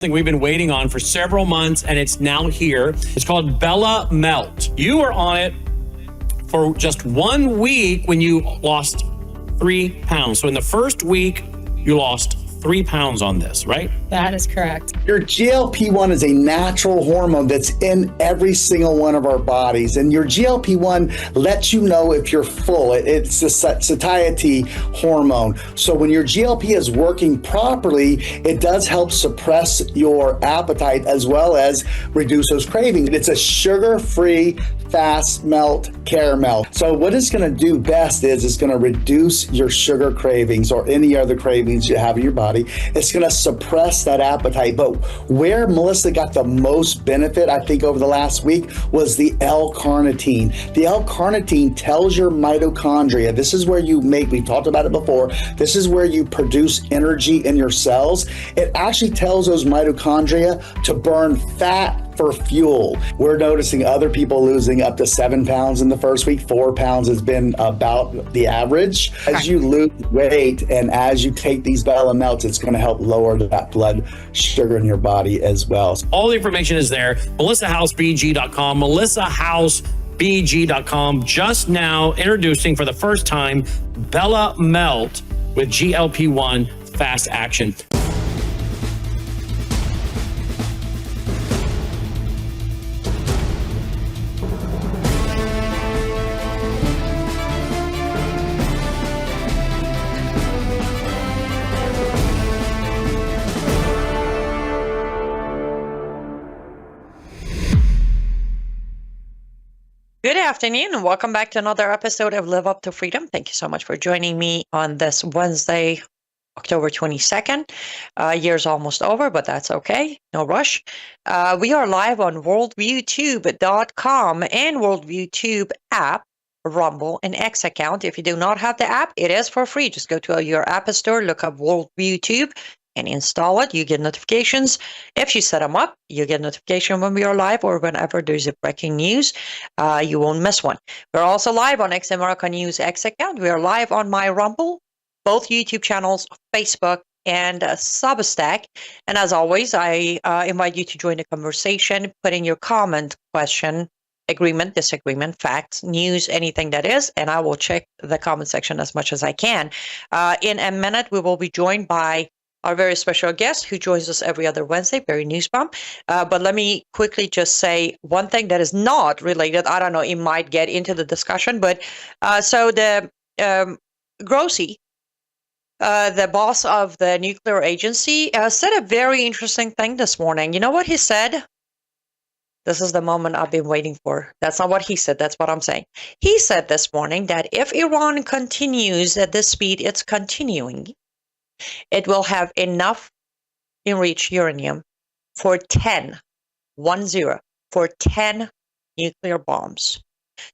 Thing we've been waiting on for several months, and it's now here. It's called Bella Melt. You were on it for just 1 week when you lost 3 pounds. So in the first week, you lost 3 pounds on this, right? That is correct. Your GLP-1 is a natural hormone that's in every single one of our bodies. And your GLP-1 lets you know if you're full. It's a satiety hormone. So when your GLP is working properly, it does help suppress your appetite as well as reduce those cravings. It's a sugar-free, fast melt caramel. So what it's going to do best is it's going to reduce your sugar cravings or any other cravings you have in your body. It's going to suppress that appetite. But where Melissa got the most benefit, I think, over the last week was the L-carnitine. The L-carnitine tells your mitochondria, this is where you make, we've talked about it before, this is where you produce energy in your cells. It actually tells those mitochondria to burn fat for fuel. We're noticing other people losing up to 7 pounds in the first week. 4 pounds has been about the average. As you lose weight and as you take these Bella Melts, it's going to help lower that blood sugar in your body as well. All the information is there. MelissaHouseBG.com, MelissaHouseBG.com. Just now introducing for the first time Bella Melt with GLP-1 Fast Action. Good afternoon and welcome back to another episode of Live Up to Freedom. Thank you so much for joining me on this Wednesday, October 22nd. Year's almost over, but that's okay. No rush. We are live on worldviewtube.com and WorldviewTube app, Rumble, and X account. If you do not have the app, it is for free. Just go to your app store, look up WorldviewTube, and install it. You get notifications. If you set them up, you get notification when we are live or whenever there's a breaking news. You won't miss one. We're also live on X America News X account. We are live on my Rumble, both YouTube channels, Facebook, and Substack. And as always, I invite you to join the conversation, put in your comment, question, agreement, disagreement, facts, news, anything that is, and I will check the comment section as much as I can. In a minute, we will be joined by our very special guest who joins us every other Wednesday, Barry Nussbaum. But let me quickly just say one thing that is not related. I don't know, it might get into the discussion, but so the Grossi, the boss of the nuclear agency, said a very interesting thing this morning. You know what he said? This is the moment I've been waiting for. That's not what he said. That's what I'm saying. He said this morning that if Iran continues at the speed it's continuing, it will have enough enriched uranium for 10 nuclear bombs.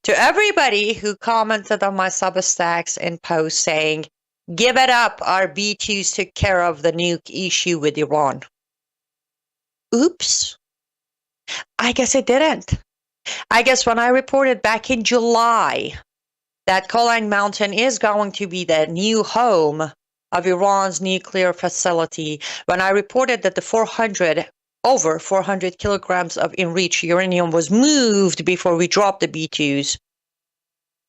To everybody who commented on my Substacks and posts saying, give it up, our B2s took care of the nuke issue with Iran. Oops. I guess it didn't. I guess when I reported back in July that Golan Mountain is going to be the new home of Iran's nuclear facility, when I reported that the over 400 kilograms of enriched uranium was moved before we dropped the B2s,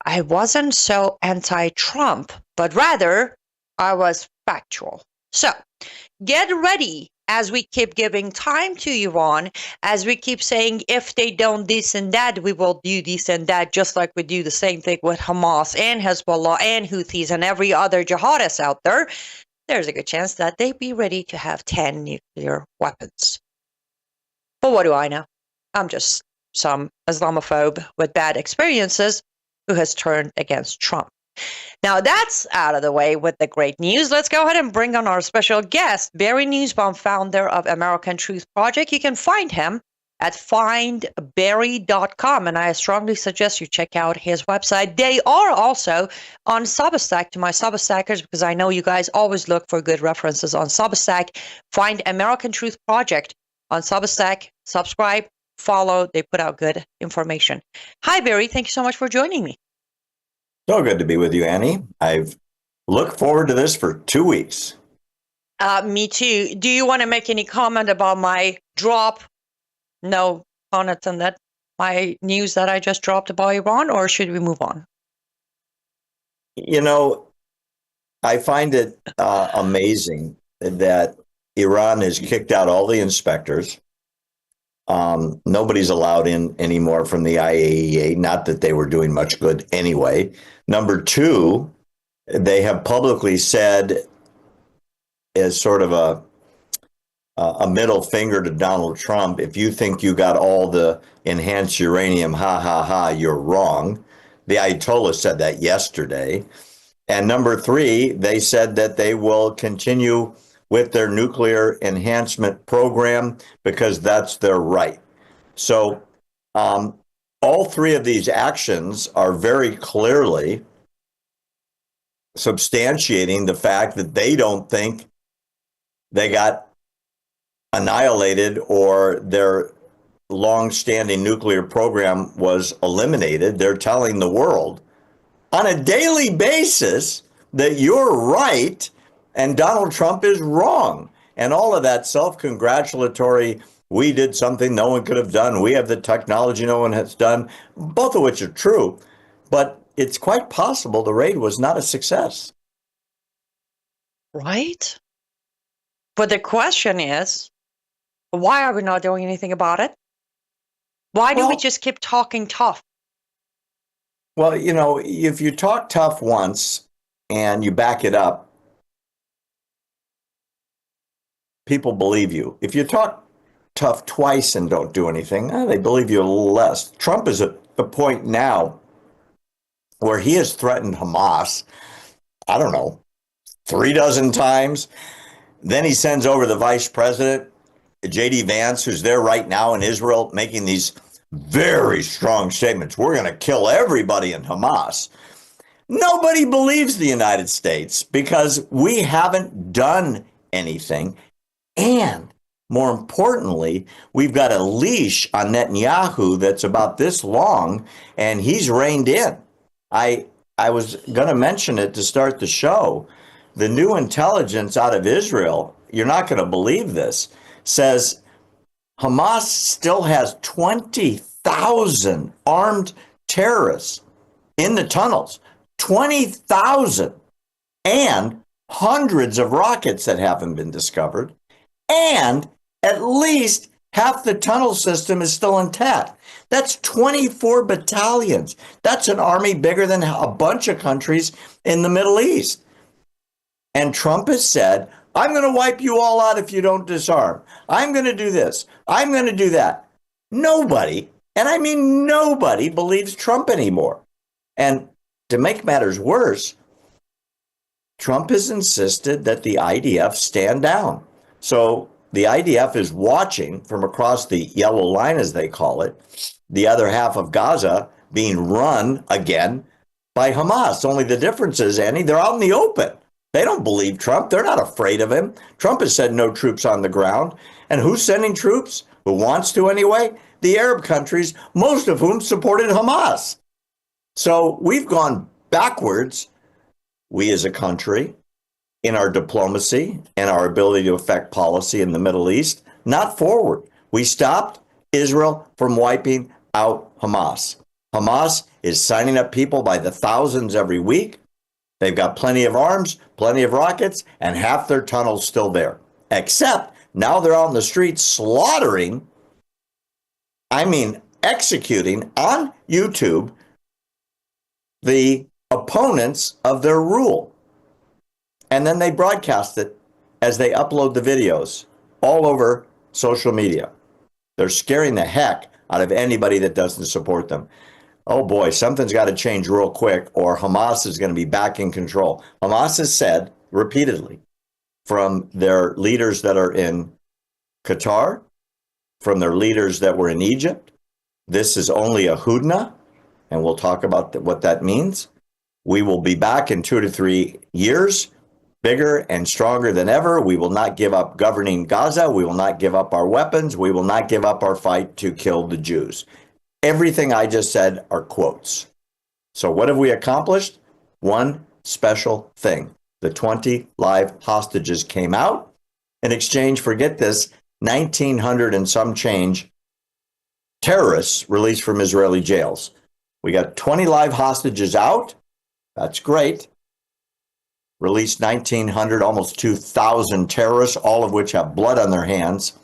I wasn't so anti-Trump, but rather I was factual. So get ready as we keep giving time to Iran, as we keep saying, if they don't this and that, we will do this and that, just like we do the same thing with Hamas and Hezbollah and Houthis and every other jihadist out there, there's a good chance that they be ready to have 10 nuclear weapons. But what do I know? I'm just some Islamophobe with bad experiences who has turned against Trump. Now that's out of the way with the great news. Let's go ahead and bring on our special guest, Barry Nussbaum, founder of American Truth Project. You can find him at findbarry.com, and I strongly suggest you check out his website. They are also on Substack to my Substackers, because I know you guys always look for good references on Substack. Find American Truth Project on Substack, subscribe, follow. They put out good information. Hi, Barry. Thank you so much for joining me. So good to be with you, Annie. I've looked forward to this for 2 weeks. Me too. Do you want to make any comment about my drop? No comments on that. My news that I just dropped about Iran, or should we move on? You know, I find it amazing that Iran has kicked out all the inspectors. Nobody's allowed in anymore from the IAEA, not that they were doing much good anyway. Number two, they have publicly said, as sort of a middle finger to Donald Trump, if you think you got all the enhanced uranium, ha, ha, ha, you're wrong. The Ayatollah said that yesterday. And number three, they said that they will continue with their nuclear enhancement program because that's their right. So all three of these actions are very clearly substantiating the fact that they don't think they got annihilated or their long-standing nuclear program was eliminated. They're telling the world on a daily basis that you're right and Donald Trump is wrong. And all of that self-congratulatory, we did something no one could have done, we have the technology no one has done, both of which are true. But it's quite possible the raid was not a success. Right? But the question is, why are we not doing anything about it? Why do we just keep talking tough? Well, you know, if you talk tough once and you back it up, people believe you. If you talk tough twice and don't do anything, they believe you a little less. Trump is at the point now where he has threatened Hamas, I don't know, 36 times. Then he sends over the vice president, J.D. Vance, who's there right now in Israel, making these very strong statements. We're going to kill everybody in Hamas. Nobody believes the United States because we haven't done anything. And more importantly, we've got a leash on Netanyahu that's about this long, and he's reined in. I was going to mention it to start the show. The new intelligence out of Israel, you're not going to believe this, says Hamas still has 20,000 armed terrorists in the tunnels, 20,000, and hundreds of rockets that haven't been discovered, and at least half the tunnel system is still intact. That's 24 battalions. That's an army bigger than a bunch of countries in the Middle East. And Trump has said, I'm going to wipe you all out if you don't disarm. I'm going to do this. I'm going to do that. Nobody, and I mean nobody, believes Trump anymore. And to make matters worse, Trump has insisted that the IDF stand down. So the IDF is watching from across the yellow line, as they call it, the other half of Gaza being run again by Hamas. Only the difference is, Annie, they're out in the open. They don't believe Trump. They're not afraid of him. Trump has said no troops on the ground. And who's sending troops? Who wants to anyway? The Arab countries, most of whom supported Hamas. So we've gone backwards, we as a country, in our diplomacy and our ability to affect policy in the Middle East, not forward. We stopped Israel from wiping out Hamas. Hamas is signing up people by the thousands every week. They've got plenty of arms, plenty of rockets, and half their tunnels still there. Except now they're out in the streets slaughtering, executing on YouTube the opponents of their rule. And then they broadcast it as they upload the videos all over social media. They're scaring the heck out of anybody that doesn't support them. Oh boy, something's got to change real quick or Hamas is going to be back in control. Hamas has said repeatedly from their leaders that are in Qatar, from their leaders that were in Egypt, this is only a hudna, and we'll talk about what that means. We will be back in 2 to 3 years, bigger and stronger than ever. We will not give up governing Gaza. We will not give up our weapons. We will not give up our fight to kill the Jews. Everything I just said are quotes. So what have we accomplished? One special thing. The 20 live hostages came out. in exchange for, get this, 1,900 and some change terrorists released from Israeli jails. We got 20 live hostages out. That's great. Released 1,900, almost 2,000 terrorists, all of which have blood on their hands.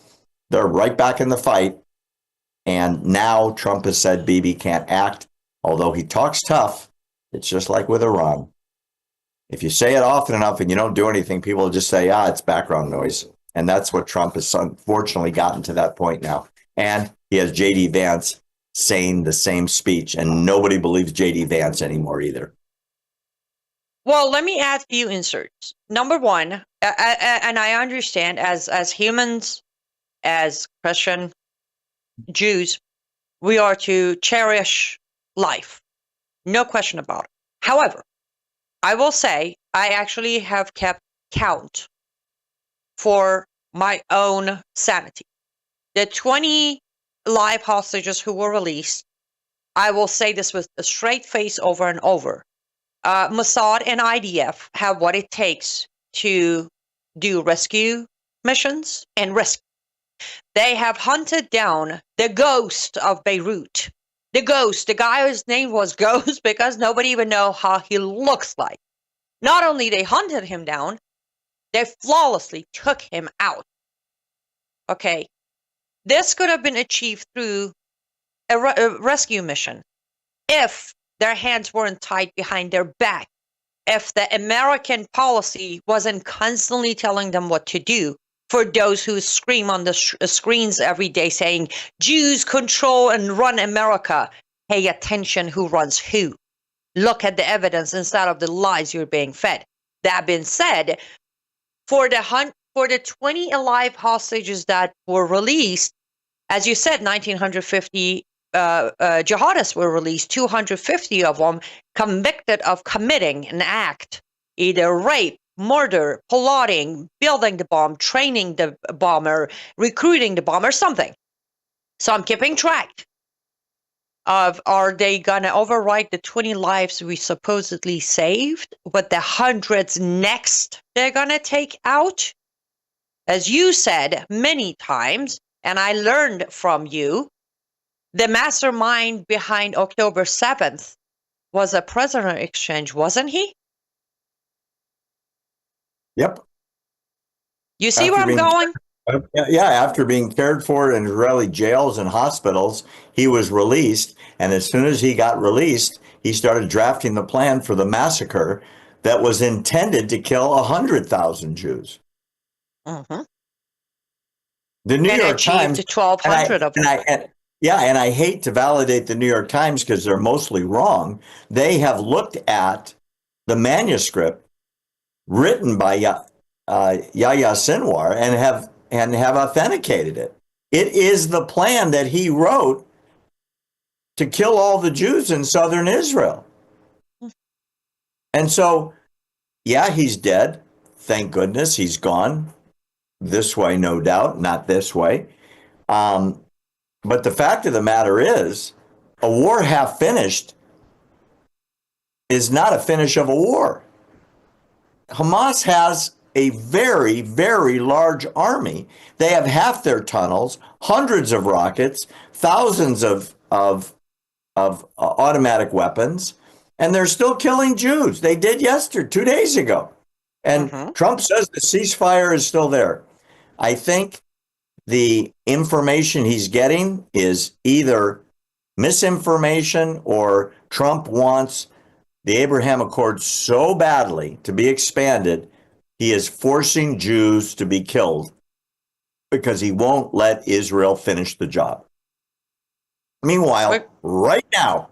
They're right back in the fight. And now Trump has said Bibi can't act. Although he talks tough, it's just like with Iran. If you say it often enough and you don't do anything, people will just say, it's background noise. And that's what Trump has unfortunately gotten to that point now. And he has J.D. Vance saying the same speech, and nobody believes J.D. Vance anymore either. Well, let me add a few inserts. Number one, and I understand as humans, as Christian Jews, we are to cherish life. No question about it. However, I will say I actually have kept count for my own sanity. The 20 live hostages who were released, I will say this with a straight face over and over. Mossad and IDF have what it takes to do rescue missions and rescue. They have hunted down the ghost of Beirut. The ghost, the guy whose name was Ghost because nobody even know how he looks like. Not only they hunted him down, they flawlessly took him out. Okay, this could have been achieved through a rescue mission if their hands weren't tied behind their back, if the American policy wasn't constantly telling them what to do. For those who scream on the screens every day saying, Jews control and run America, pay attention who runs who. Look at the evidence instead of the lies you're being fed. That being said, for the 20 alive hostages that were released, as you said, 1,950 jihadists were released, 250 of them convicted of committing an act, either rape, murder, plotting, building the bomb, training the bomber, recruiting the bomber, something. So I'm keeping track of, are they going to overwrite the 20 lives we supposedly saved with the hundreds next they're going to take out? As you said many times, and I learned from you, the mastermind behind October 7th was a prisoner exchange, wasn't he? Yep. You see where I'm going? Yeah, after being cared for in Israeli jails and hospitals, he was released. And as soon as he got released, he started drafting the plan for the massacre that was intended to kill 100,000 Jews. Mm-hmm. The New York Times, 1,200 of them. And I hate to validate the New York Times because they're mostly wrong. They have looked at the manuscript written by Yahya Sinwar and have authenticated it. It is the plan that he wrote to kill all the Jews in southern Israel. And so, yeah, he's dead. Thank goodness he's gone. This way, no doubt, not this way. But the fact of the matter is, a war half finished is not a finish of a war. Hamas has a very, very large army. They have half their tunnels, hundreds of rockets, thousands of automatic weapons, and they're still killing Jews. They did 2 days ago. And Trump says the ceasefire is still there. I think the information he's getting is either misinformation or Trump wants the Abraham Accords so badly to be expanded, he is forcing Jews to be killed because he won't let Israel finish the job. Meanwhile, right now,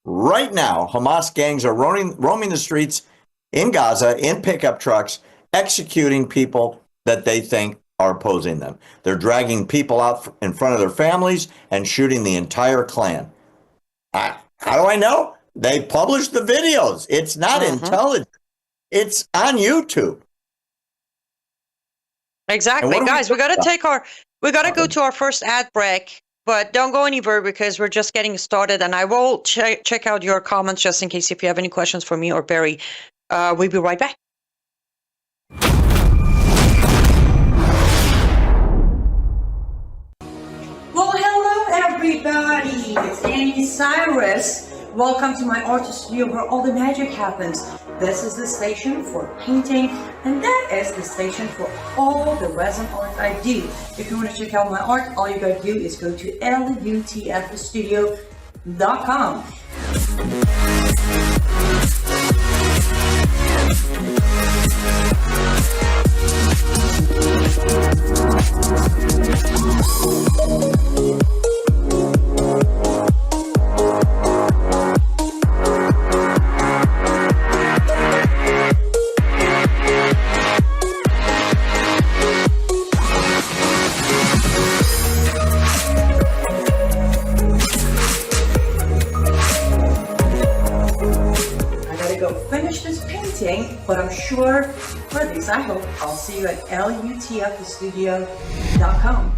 Hamas gangs are roaming the streets in Gaza in pickup trucks, executing people that they think are opposing them. They're dragging people out in front of their families and shooting the entire clan. How do I know? They published the videos. It's not intelligent. It's on YouTube. Exactly. Guys, we got to go to our first ad break, but don't go anywhere because we're just getting started, and I will check out your comments just in case if you have any questions for me or Barry. We'll be right back. everybody, it's Annie Cyrus. Welcome to my art studio where all the magic happens. This is the station for painting, and that is the station for all the resin art I do. If you want to check out my art, all you gotta do is go to lutfstudio.com. But I'm sure, or at least I hope, I'll see you at lutfstudio.com.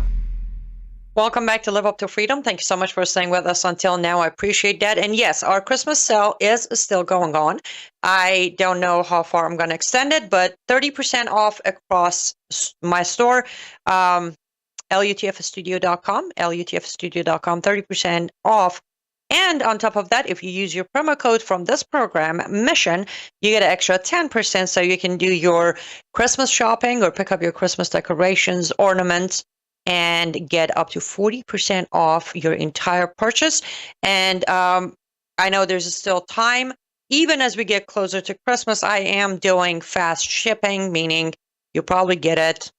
Welcome back to Live Up to Freedom. Thank you so much for staying with us until now. I appreciate that. And yes, our Christmas sale is still going on. I don't know how far I'm going to extend it, but 30% off across my store, lutfstudio.com, lutfstudio.com, 30% off. And on top of that, if you use your promo code from this program, Mission, you get an extra 10% so you can do your Christmas shopping or pick up your Christmas decorations, ornaments, and get up to 40% off your entire purchase. And I know there's still time. Even as we get closer to Christmas, I am doing fast shipping, meaning you'll probably get it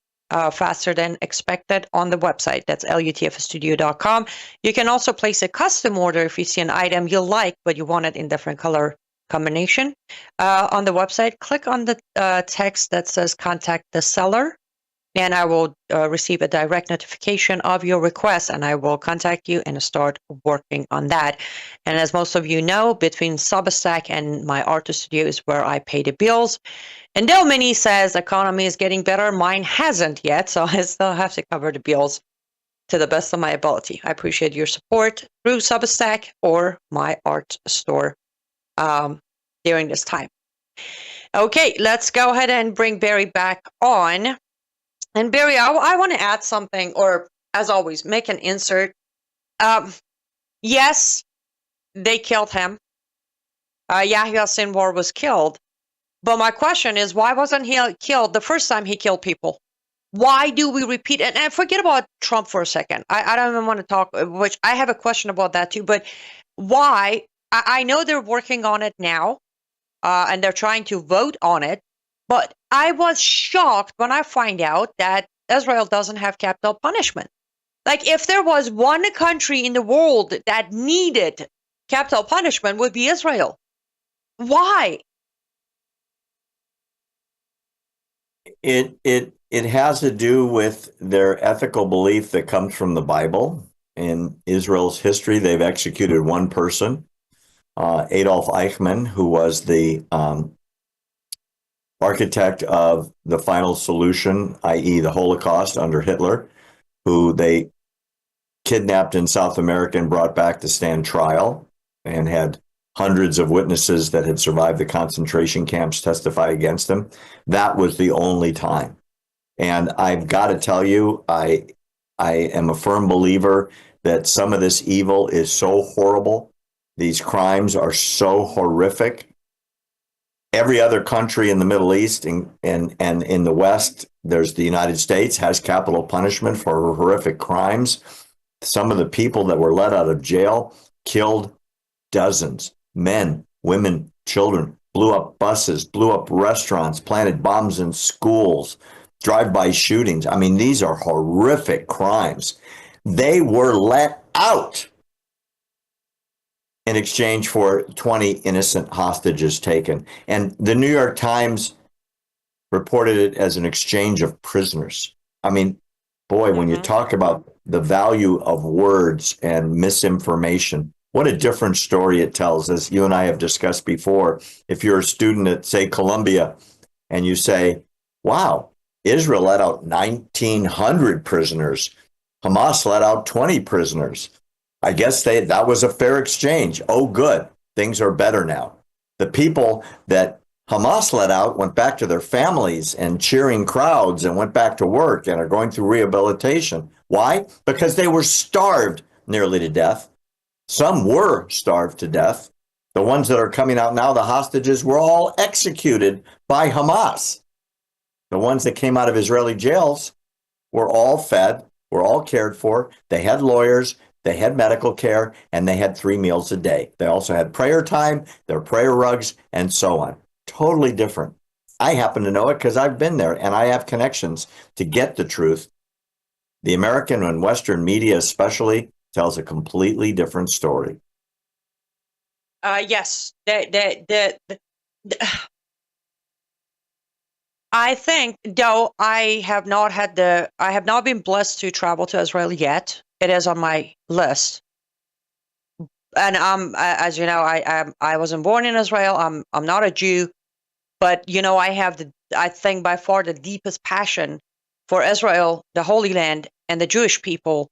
faster than expected on the website. That's lutfstudio.com. You can also place a custom order if you see an item you like, but you want it in different color combination. On the website, click on the text that says contact the seller, and I will receive a direct notification of your request, and I will contact you and start working on that. And as most of you know, between Substack and my art studio is where I pay the bills. And though many says economy is getting better, mine hasn't yet, so I still have to cover the bills to the best of my ability. I appreciate your support through Substack or my art store during this time. Okay, let's go ahead and bring Barry back on. And Barry, I want to add something, or as always, make an insert. Yes, they killed him. Yahya Sinwar was killed. But my question is, why wasn't he killed the first time he killed people? Why do we repeat it? And forget about Trump for a second. I don't even want to talk, which I have a question about that too. But why? I know they're working on it now, and they're trying to vote on it. But I was shocked when I find out that Israel doesn't have capital punishment. Like, if there was one country in the world that needed capital punishment, would be Israel. Why? It has to do with their ethical belief that comes from the Bible. In Israel's history, they've executed one person, Adolf Eichmann, who was the architect of the final solution, i.e. the Holocaust under Hitler, who they kidnapped in South America and brought back to stand trial, and had hundreds of witnesses that had survived the concentration camps testify against him. That was the only time. And I've got to tell you, I am a firm believer that some of this evil is so horrible. These crimes are so horrific. Every other country in the Middle East and in the West, there's the United States, has capital punishment for horrific crimes. Some of the people that were let out of jail killed dozens, men, women, children, blew up buses, blew up restaurants, planted bombs in schools, drive-by shootings. I mean, these are horrific crimes. They were let out in exchange for 20 innocent hostages taken. And the New York Times reported it as an exchange of prisoners. I mean, boy, when you talk about the value of words and misinformation, what a different story it tells. As you and I have discussed before, if you're a student at, say, Columbia, and you say, wow, Israel let out 1,900 prisoners, Hamas let out 20 prisoners. I guess that was a fair exchange. Oh, good. Things are better now. The people that Hamas let out went back to their families and cheering crowds and went back to work and are going through rehabilitation. Why? Because they were starved nearly to death. Some were starved to death. The ones that are coming out now, the hostages, were all executed by Hamas. The ones that came out of Israeli jails were all fed, were all cared for. They had lawyers, they had medical care, and they had 3 meals a day. They also had prayer time, their prayer rugs, and so on. Totally different. I happen to know it because I've been there and I have connections to get the truth. The American and Western media especially tells a completely different story. Yes, I think, though I have not been blessed to travel to Israel yet. It is on my list, and as you know, I wasn't born in Israel. I'm not a Jew, but I think by far the deepest passion for Israel, the Holy Land, and the Jewish people.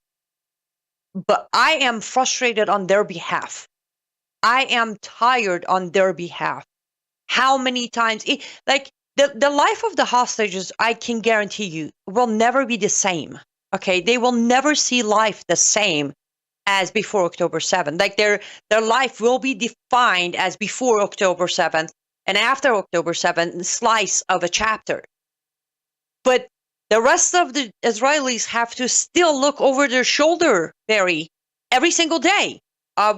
But I am frustrated on their behalf. I am tired on their behalf. How many times, like the life of the hostages, I can guarantee you, will never be the same. Okay, they will never see life the same as before October 7th. Like their life will be defined as before October 7th and after October 7th, slice of a chapter. But the rest of the Israelis have to still look over their shoulder, Barry, every single day.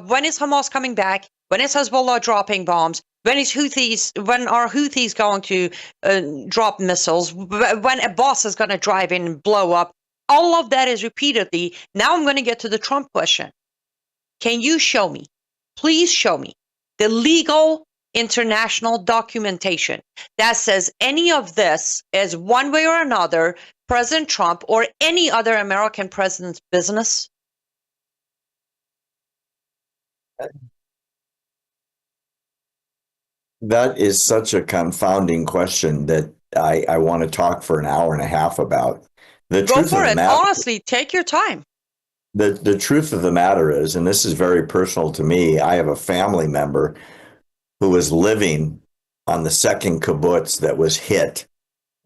When is Hamas coming back? When is Hezbollah dropping bombs? When are Houthis going to drop missiles? When a boss is going to drive in and blow up? All of that is repeatedly. Now I'm going to get to the Trump question. Can you show me, please show me, the legal international documentation that says any of this is one way or another President Trump or any other American president's business? That is such a confounding question that I want to talk for an hour and a half about. The Go truth for of the it. matter, Honestly, take your time. the truth of the matter is, and this is very personal to me, I have a family member who was living on the second kibbutz that was hit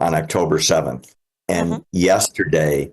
on October 7th. And yesterday,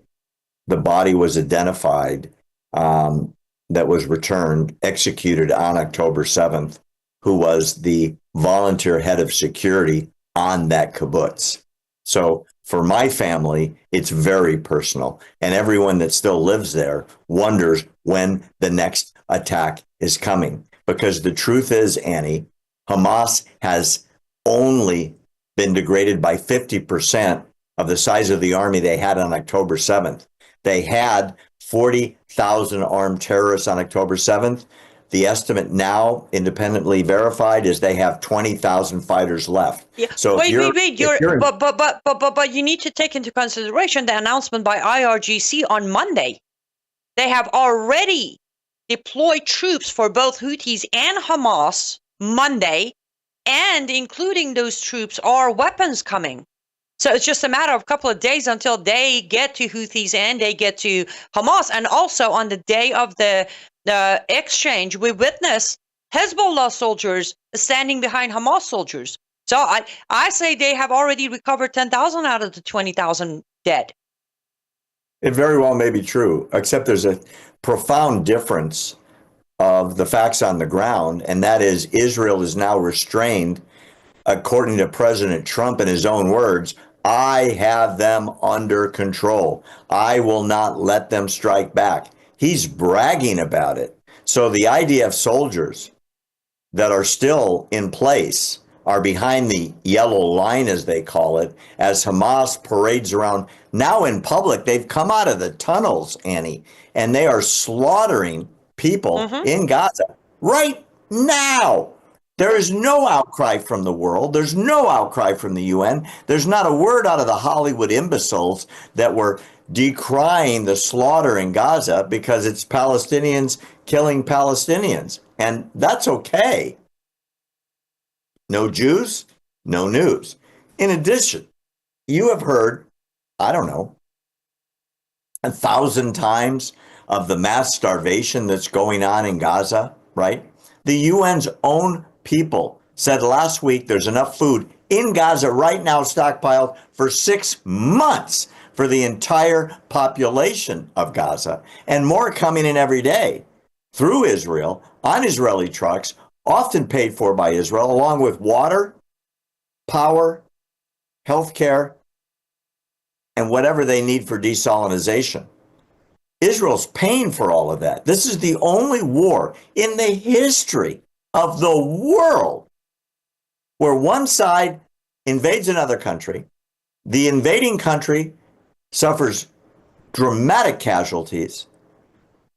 the body was identified that was returned, executed on October 7th, who was the volunteer head of security on that kibbutz. So for my family, it's very personal. And everyone that still lives there wonders when the next attack is coming. Because the truth is, Annie, Hamas has only been degraded by 50% of the size of the army they had on October 7th. They had 40,000 armed terrorists on October 7th. The estimate now, independently verified, is they have 20,000 fighters left. Yeah. So Wait. But you need to take into consideration the announcement by IRGC on Monday. They have already deployed troops for both Houthis and Hamas Monday, and including those troops are weapons coming. So it's just a matter of a couple of days until they get to Houthis and they get to Hamas. And also on the day of the exchange, we witnessed Hezbollah soldiers standing behind Hamas soldiers. So I say they have already recovered 10,000 out of the 20,000 dead. it very well may be true, except there's a profound difference of the facts on the ground, and that is Israel is now restrained, according to President Trump in his own words. I have them under control. I will not let them strike back. He's bragging about it. So the idea of soldiers that are still in place are behind the yellow line, as they call it, as Hamas parades around. Now in public, they've come out of the tunnels, Annie, and they are slaughtering people in Gaza right now. There is no outcry from the world. There's no outcry from the UN. There's not a word out of the Hollywood imbeciles that were decrying the slaughter in Gaza because it's Palestinians killing Palestinians. And that's okay. No Jews, no news. In addition, you have heard, I don't know, 1,000 times of the mass starvation that's going on in Gaza, right? The UN's own people said last week there's enough food in Gaza right now stockpiled for 6 months for the entire population of Gaza, and more coming in every day through Israel on Israeli trucks, often paid for by Israel, along with water, power, healthcare, and whatever they need for desalinization. Israel's paying for all of that. This is the only war in the history of the world where one side invades another country, the invading country suffers dramatic casualties,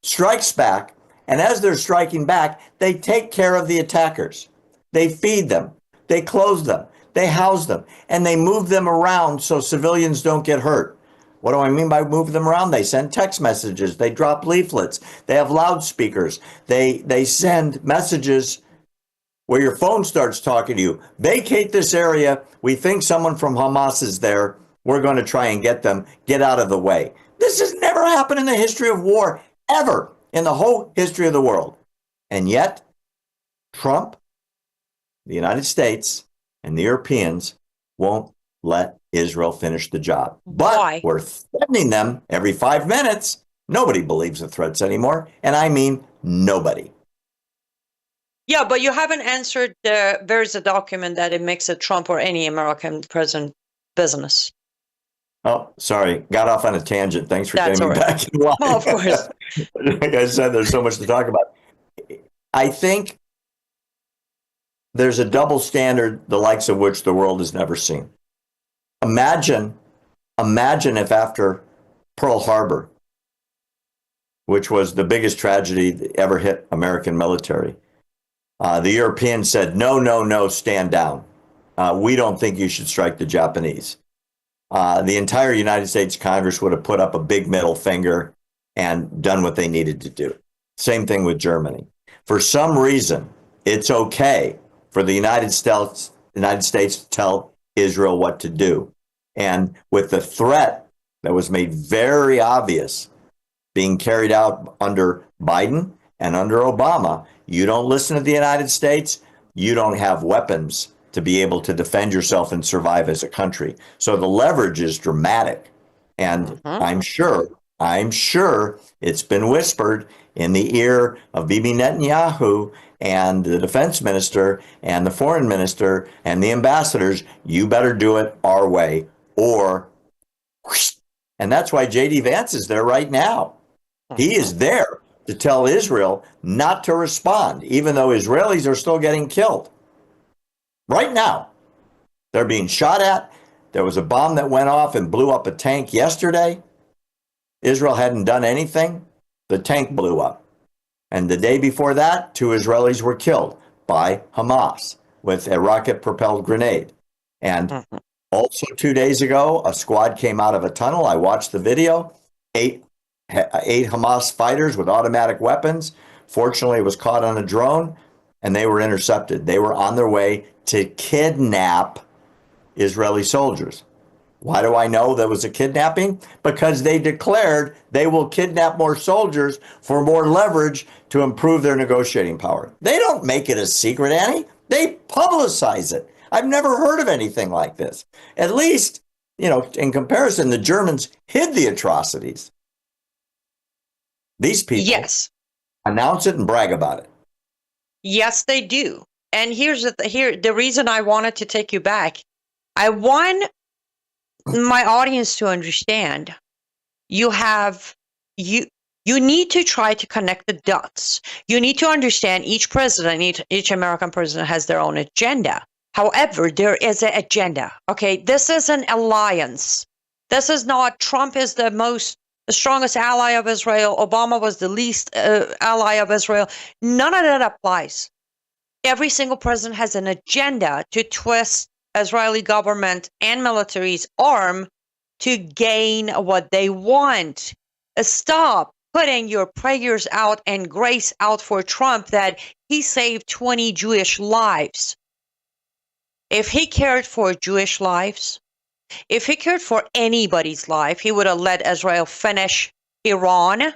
strikes back, and as they're striking back, they take care of the attackers. They feed them, they clothe them, they house them, and they move them around so civilians don't get hurt. What do I mean by move them around? They send text messages, they drop leaflets, they have loudspeakers, they send messages where your phone starts talking to you. Vacate this area. We think someone from Hamas is there. We're going to try and get them. Get out of the way. This has never happened in the history of war, ever, in the whole history of the world. And yet, Trump, the United States, and the Europeans won't let Israel finish the job. But Why? We're threatening them every 5 minutes. Nobody believes the threats anymore. And I mean nobody. Yeah, but you haven't answered there's a document that it makes it Trump or any American president business. Oh, sorry. Got off on a tangent. Thanks for That's getting me all right. back in line. Well, of course. Like I said, there's so much to talk about. I think there's a double standard, the likes of which the world has never seen. Imagine if after Pearl Harbor, which was the biggest tragedy that ever hit American military, the Europeans said, no, stand down. We don't think you should strike the Japanese. The entire United States Congress would have put up a big middle finger and done what they needed to do. Same thing with Germany. For some reason, it's okay for the United States to tell Israel what to do. And with the threat that was made very obvious being carried out under Biden and under Obama, you don't listen to the United States, you don't have weapons to be able to defend yourself and survive as a country. So the leverage is dramatic. And I'm sure it's been whispered in the ear of Bibi Netanyahu and the defense minister and the foreign minister and the ambassadors, you better do it our way or whoosh. And that's why J.D. Vance is there right now. He is there to tell Israel not to respond, even though Israelis are still getting killed. Right now, they're being shot at. There was a bomb that went off and blew up a tank yesterday. Israel hadn't done anything. The tank blew up. And the day before that, 2 Israelis were killed by Hamas with a rocket-propelled grenade. And also 2 days ago, a squad came out of a tunnel. I watched the video. 8 Hamas fighters with automatic weapons. Fortunately, it was caught on a drone, and they were intercepted. They were on their way to kidnap Israeli soldiers. Why do I know there was a kidnapping? Because they declared they will kidnap more soldiers for more leverage to improve their negotiating power. They don't make it a secret, Annie. They publicize it. I've never heard of anything like this. At least, in comparison, the Germans hid the atrocities. These people announce it and brag about it. Yes, they do. And here's the reason I wanted to take you back. I want my audience to understand you need to try to connect the dots. You need to understand each president, each American president has their own agenda. However, there is an agenda. Okay, this is an alliance. This is not Trump is the strongest ally of Israel. Obama was the least ally of Israel. None of that applies. Every single president has an agenda to twist Israeli government and military's arm to gain what they want. Stop putting your prayers out and grace out for Trump that he saved 20 Jewish lives. If he cared for Jewish lives, if he cared for anybody's life, he would have let Israel finish Iran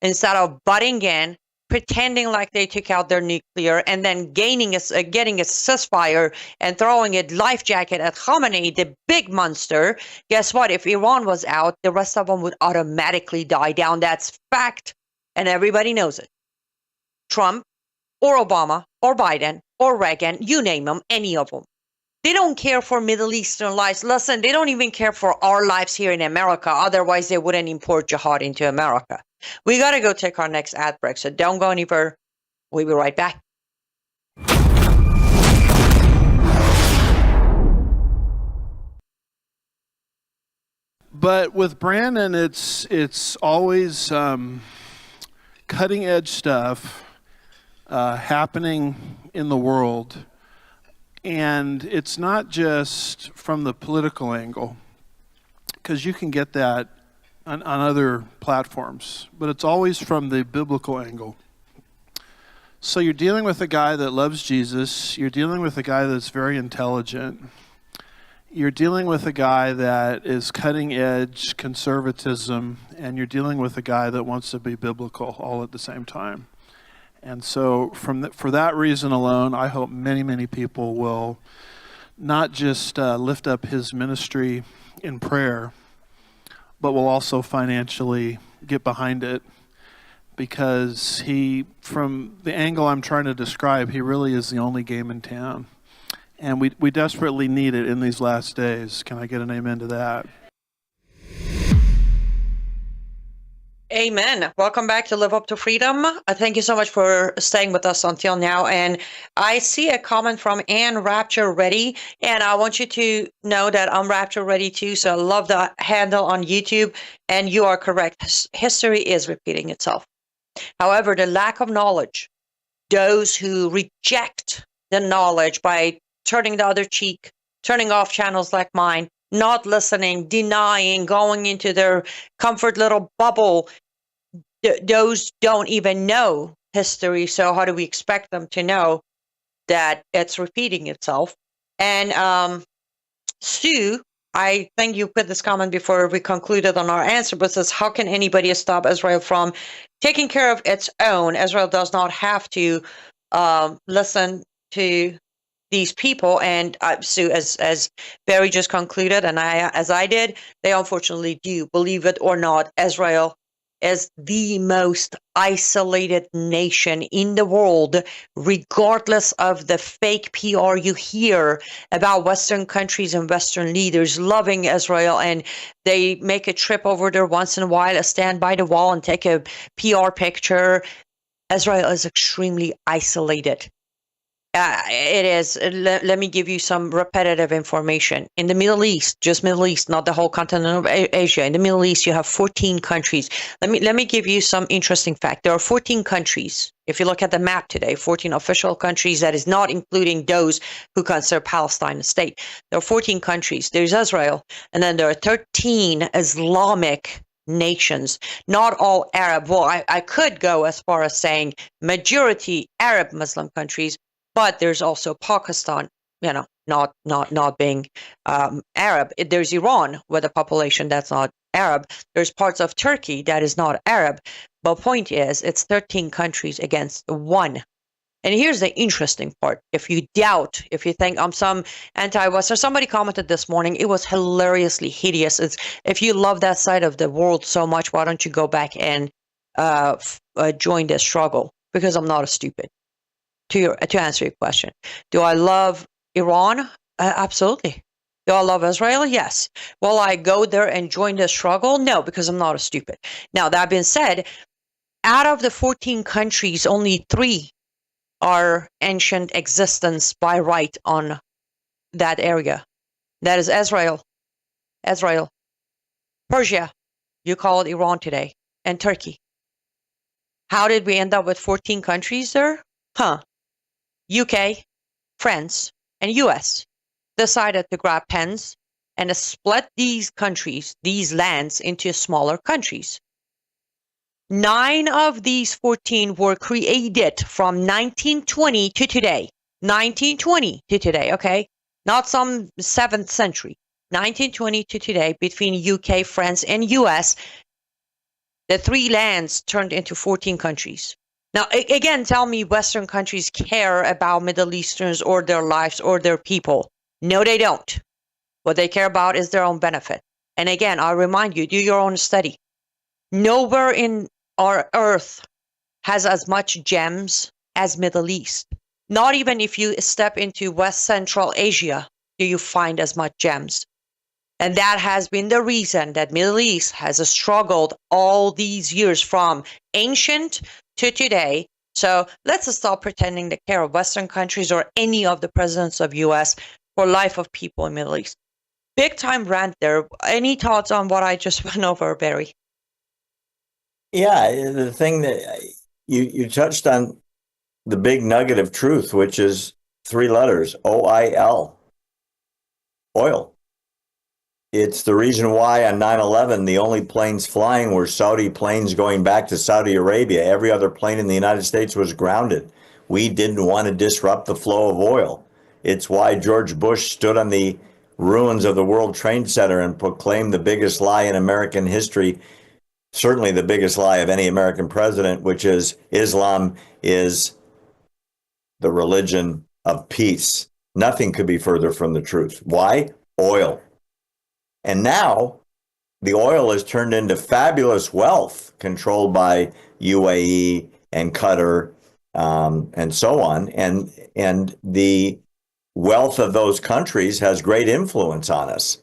instead of butting in pretending like they took out their nuclear and then getting a ceasefire and throwing a life jacket at Khamenei, the big monster. Guess what? If Iran was out, the rest of them would automatically die down. That's fact, and everybody knows it. Trump or Obama or Biden or Reagan, you name them, any of them. They don't care for Middle Eastern lives. Listen, they don't even care for our lives here in America. Otherwise, they wouldn't import jihad into America. We got to go take our next ad break, so don't go anywhere. We'll be right back. But with Brandon, it's always cutting edge stuff happening in the world. And it's not just from the political angle, because you can get that on other platforms, but it's always from the biblical angle. So you're dealing with a guy that loves Jesus, you're dealing with a guy that's very intelligent, you're dealing with a guy that is cutting edge conservatism, and you're dealing with a guy that wants to be biblical all at the same time. And so for that reason alone, I hope many, many people will not just lift up his ministry in prayer, but will also financially get behind it, because from the angle I'm trying to describe, he really is the only game in town. And we desperately need it in these last days. Can I get an amen to that? Amen. Welcome back to Live Up to Freedom. Thank you so much for staying with us until now. And I see a comment from Ann Rapture Ready. And I want you to know that I'm Rapture Ready too. So I love the handle on YouTube. And you are correct. History is repeating itself. However, the lack of knowledge, those who reject the knowledge by turning the other cheek, turning off channels like mine, not listening, denying, going into their comfort little bubble, those don't even know history. So how do we expect them to know that it's repeating itself? And Sue, I think you put this comment before we concluded on our answer, but says, how can anybody stop Israel from taking care of its own? Israel does not have to listen to these people. And Sue, as Barry just concluded, and as I did, they unfortunately do. Believe it or not, Israel is the most isolated nation in the world, regardless of the fake PR you hear about Western countries and Western leaders loving Israel, and they make a trip over there once in a while, stand by the wall and take a PR picture. Israel is extremely isolated. It is. Let me give you some repetitive information. In the Middle East, just Middle East, not the whole continent of Asia. In the Middle East, you have 14 countries. Let me give you some interesting fact. There are 14 countries. If you look at the map today, 14 official countries, that is not including those who consider Palestine a state. There are 14 countries. There's Israel, and then there are 13 Islamic nations, not all Arab. Well, I could go as far as saying majority Arab Muslim countries. But there's also Pakistan, not being Arab. There's Iran with a population that's not Arab. There's parts of Turkey that is not Arab. But point is, it's 13 countries against one. And here's the interesting part. If you doubt, if you think I'm some anti-Western, somebody commented this morning, it was hilariously hideous. If you love that side of the world so much, why don't you go back and join the struggle? Because I'm not a stupid. To answer your question, do I love Iran? Absolutely. Do I love Israel? Yes. Will I go there and join the struggle? No, because I'm not a stupid. Now, that being said, out of the 14 countries, only 3 are ancient existence by right on that area. That is Israel, Persia, you call it Iran today, and Turkey. How did we end up with 14 countries there? UK, France, and US decided to grab pens and split these countries, these lands, into smaller countries. 9 of these 14 were created from 1920 to today. 1920 to today, okay? Not some 7th century. 1920 to today, between UK, France, and US, the 3 lands turned into 14 countries. Now, again, tell me Western countries care about Middle Easterns or their lives or their people. No, they don't. What they care about is their own benefit. And again, I'll remind you, do your own study. Nowhere in our earth has as much gems as Middle East. Not even if you step into West Central Asia, do you find as much gems. And that has been the reason that Middle East has struggled all these years from ancient to today. So let's stop pretending to care of Western countries or any of the presidents of US for life of people in Middle East. Big time rant there. Any thoughts on what I just went over, Barry? Yeah, the thing that you touched on, the big nugget of truth, which is 3 letters, OIL, oil. It's the reason why on 9/11, the only planes flying were Saudi planes going back to Saudi Arabia. Every other plane in the United States was grounded. We didn't want to disrupt the flow of oil. It's why George Bush stood on the ruins of the World Trade Center and proclaimed the biggest lie in American history, certainly the biggest lie of any American president, which is Islam is the religion of peace. Nothing could be further from the truth. Why? Oil. And now the oil is turned into fabulous wealth controlled by UAE and Qatar and so on. And the wealth of those countries has great influence on us,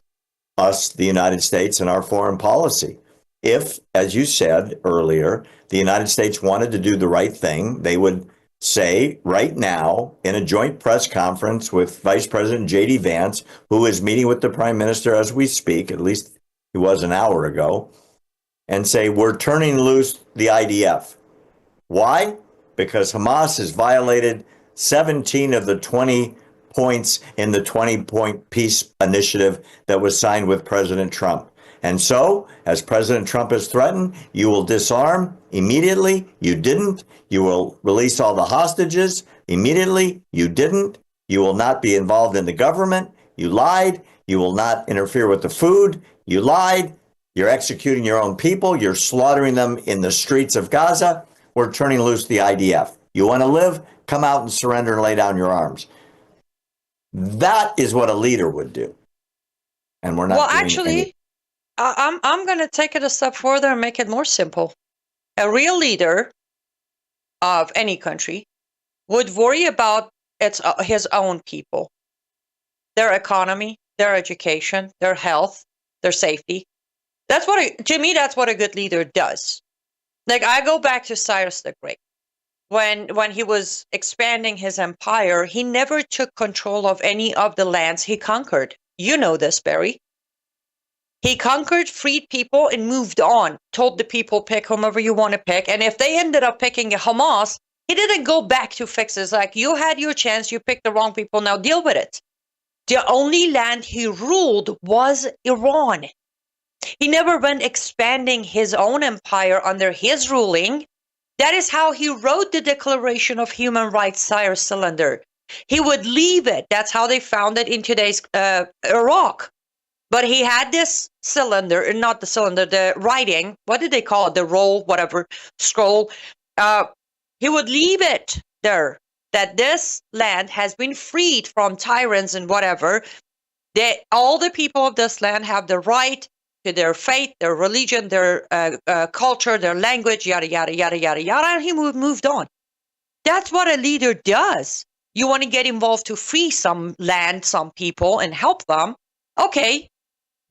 the United States, and our foreign policy. If, as you said earlier, the United States wanted to do the right thing, they would say right now in a joint press conference with Vice President J.D. Vance, who is meeting with the Prime Minister as we speak, at least he was an hour ago, and say, we're turning loose the IDF. Why? Because Hamas has violated 17 of the 20 points in the 20-point peace initiative that was signed with President Trump. And so, as President Trump has threatened, you will disarm immediately. You didn't. You will release all the hostages immediately. You didn't. You will not be involved in the government. You lied. You will not interfere with the food. You lied. You're executing your own people. You're slaughtering them in the streets of Gaza. We're turning loose the IDF. You want to live? Come out and surrender and lay down your arms. That is what a leader would do. And we're not Well, doing actually, any. I'm going to take it a step further and make it more simple. A real leader of any country would worry about his own people, their economy, their education, their health, their safety. To me, that's what a good leader does. Like, I go back to Cyrus the Great. When he was expanding his empire, he never took control of any of the lands he conquered. You know this, Barry. He conquered, freed people, and moved on. Told the people, pick whomever you want to pick. And if they ended up picking Hamas, he didn't go back to fixes. Like, you had your chance, you picked the wrong people, now deal with it. The only land he ruled was Iran. He never went expanding his own empire under his ruling. That is how he wrote the Declaration of Human Rights, Cyrus Cylinder. He would leave it. That's how they found it in today's Iraq. But he had this cylinder, not the cylinder, the writing. What did they call it? The roll, whatever, scroll. He would leave it there, that this land has been freed from tyrants and whatever. All the people of this land have the right to their faith, their religion, their culture, their language, yada, yada, yada, yada, yada. And he moved on. That's what a leader does. You want to get involved to free some land, some people, and help them. Okay.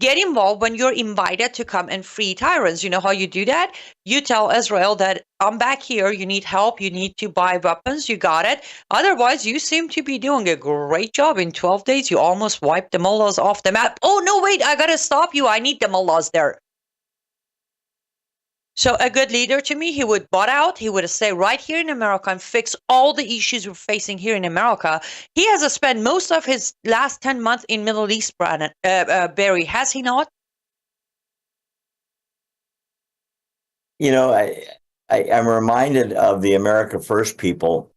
Get involved when you're invited to come and free tyrants. You know how you do that? You tell Israel that I'm back here. You need help. You need to buy weapons. You got it. Otherwise, you seem to be doing a great job. In 12 days, you almost wiped the mullahs off the map. Oh, no, wait, I got to stop you. I need the mullahs there. So a good leader, to me, he would butt out. He would stay right here in America and fix all the issues we're facing here in America. He has spent most of his last 10 months in Middle East, Barry, has he not? You know, I'm reminded of the America First people.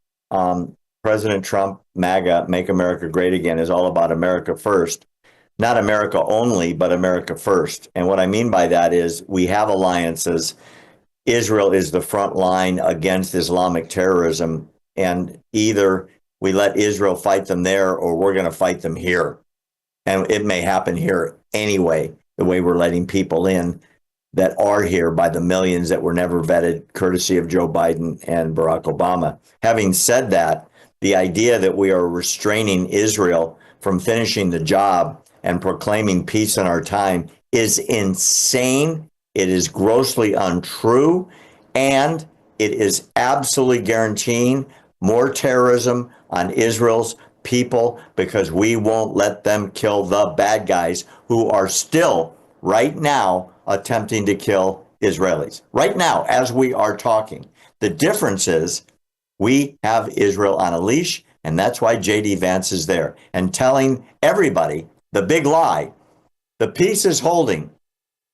President Trump, MAGA, Make America Great Again, is all about America First. Not America only, but America first. And what I mean by that is we have alliances. Israel is the front line against Islamic terrorism, and either we let Israel fight them there or we're going to fight them here. And it may happen here anyway, the way we're letting people in that are here by the millions that were never vetted, courtesy of Joe Biden and Barack Obama. Having said that, the idea that we are restraining Israel from finishing the job and proclaiming peace in our time is insane. It is grossly untrue, and it is absolutely guaranteeing more terrorism on Israel's people because we won't let them kill the bad guys who are still right now attempting to kill Israelis. Right now, as we are talking. The difference is we have Israel on a leash, and that's why J.D. Vance is there and telling everybody the big lie. The peace is holding.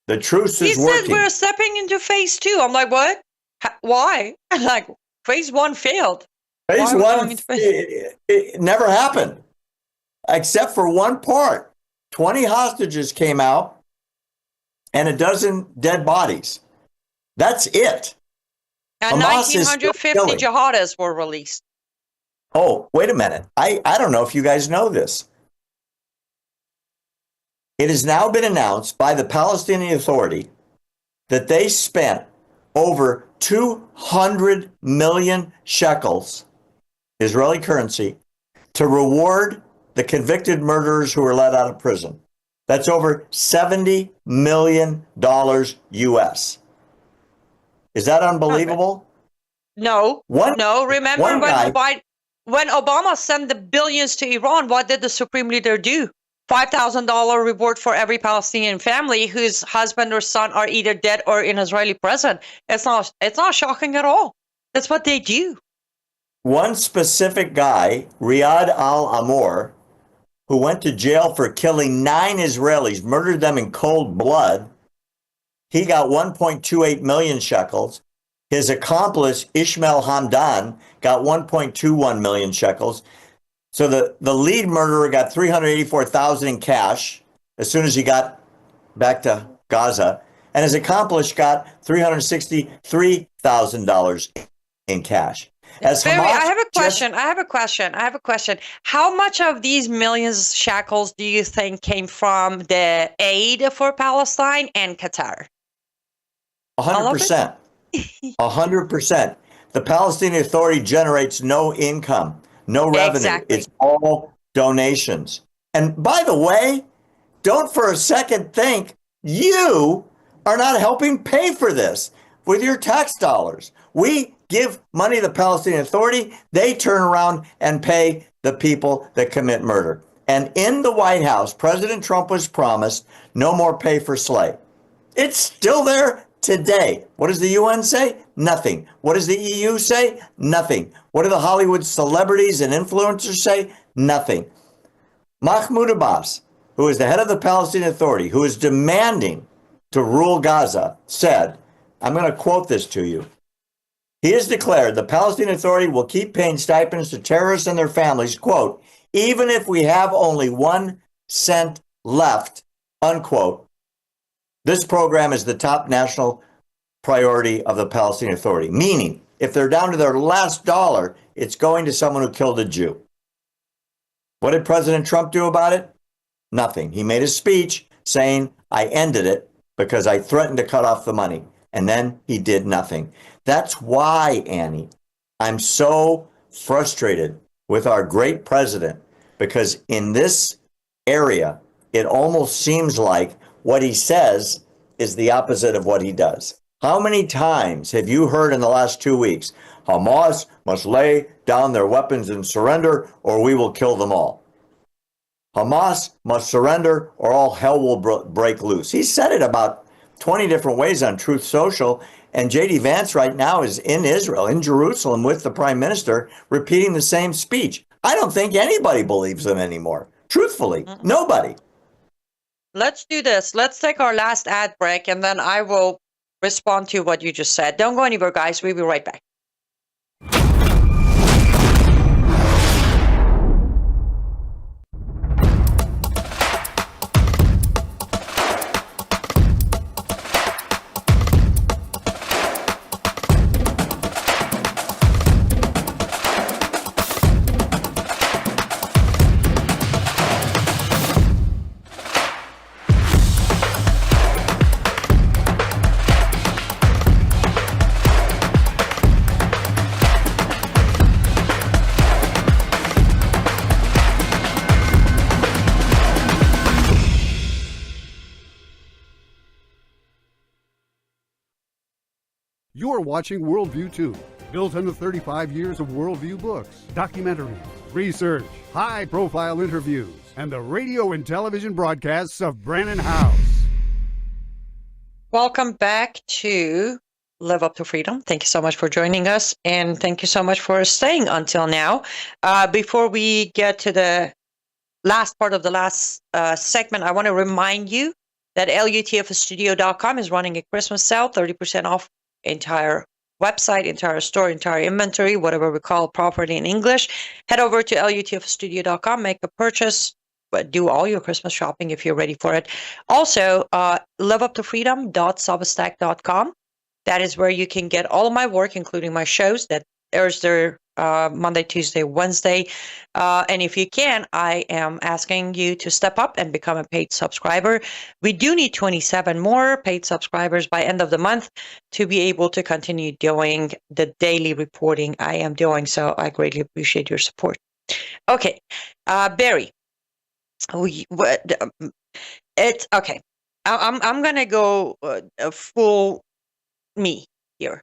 The truce is working. He said we're stepping into phase 2. I'm like, what? Why? Like, phase 1 failed. Phase 1, it never happened, except for one part. 20 hostages came out and a dozen dead bodies. That's it. And Hamas 1,950 jihadists were released. Oh, wait a minute. I don't know if you guys know this. It has now been announced by the Palestinian Authority that they spent over 200 million shekels, Israeli currency, to reward the convicted murderers who were let out of prison. That's over $70 million US. Is that unbelievable? No. Remember when Obama sent the billions to Iran, what did the Supreme Leader do? $5,000 reward for every Palestinian family whose husband or son are either dead or in Israeli prison. It's not shocking at all. That's what they do. One specific guy, Riyad al-Amor, who went to jail for killing 9 Israelis, murdered them in cold blood. He got 1.28 million shekels. His accomplice, Ismail Hamdan, got 1.21 million shekels. So the lead murderer got $384,000 in cash as soon as he got back to Gaza, and his accomplice got $363,000 in cash. As Barry, Hamas I have a question. How much of these millions shekels do you think came from the aid for Palestine and Qatar? 100%. 100%. The Palestinian Authority generates no income, no revenue. Exactly. It's all donations. And by the way, don't for a second think you are not helping pay for this with your tax dollars. We give money to the Palestinian Authority. They turn around and pay the people that commit murder. And in the White House, President Trump was promised no more pay for slay. It's still there today. What does the UN say? Nothing. What does the EU say? Nothing. What do the Hollywood celebrities and influencers say? Nothing. Mahmoud Abbas, who is the head of the Palestinian Authority, who is demanding to rule Gaza, said, I'm going to quote this to you. He has declared the Palestinian Authority will keep paying stipends to terrorists and their families, quote, even if we have only 1 cent left, unquote. This program is the top national priority of the Palestinian Authority, meaning if they're down to their last dollar, it's going to someone who killed a Jew. What did President Trump do about it? Nothing. He made a speech saying, I ended it because I threatened to cut off the money. And then he did nothing. That's why, Annie, I'm so frustrated with our great president, because in this area, it almost seems like what he says is the opposite of what he does. How many times have you heard in the last 2 weeks, Hamas must lay down their weapons and surrender or we will kill them all? Hamas must surrender or all hell will break loose. He said it about 20 different ways on Truth Social. And J.D. Vance right now is in Israel, in Jerusalem, with the prime minister, repeating the same speech. I don't think anybody believes him anymore. Truthfully, nobody. Let's do this. Let's take our last ad break, and then I will respond to what you just said. Don't go anywhere, guys. We'll be right back. watching Worldview 2, built on the 35 years of Worldview books, documentaries, research, high-profile interviews, and the radio and television broadcasts of Brannon House. Welcome back to Live Up to Freedom. Thank you so much for joining us, and thank you so much for staying until now. Before we get to the last part of the last segment, I want to remind you that lutfstudio.com is running a Christmas sale, 30% off entire website, entire store, entire inventory, whatever we call property in English. Head over to lutfstudio.com, make a purchase, but do all your Christmas shopping if you're ready for it. Also, liveuptofreedom.substack.com. That is where you can get all of my work, including my shows that airs there Monday, Tuesday, Wednesday. And if you can, I am asking you to step up and become a paid subscriber. We do need 27 more paid subscribers by end of the month to be able to continue doing the daily reporting I am doing. So I greatly appreciate your support. Okay, Barry. It's okay. I'm gonna go full me here.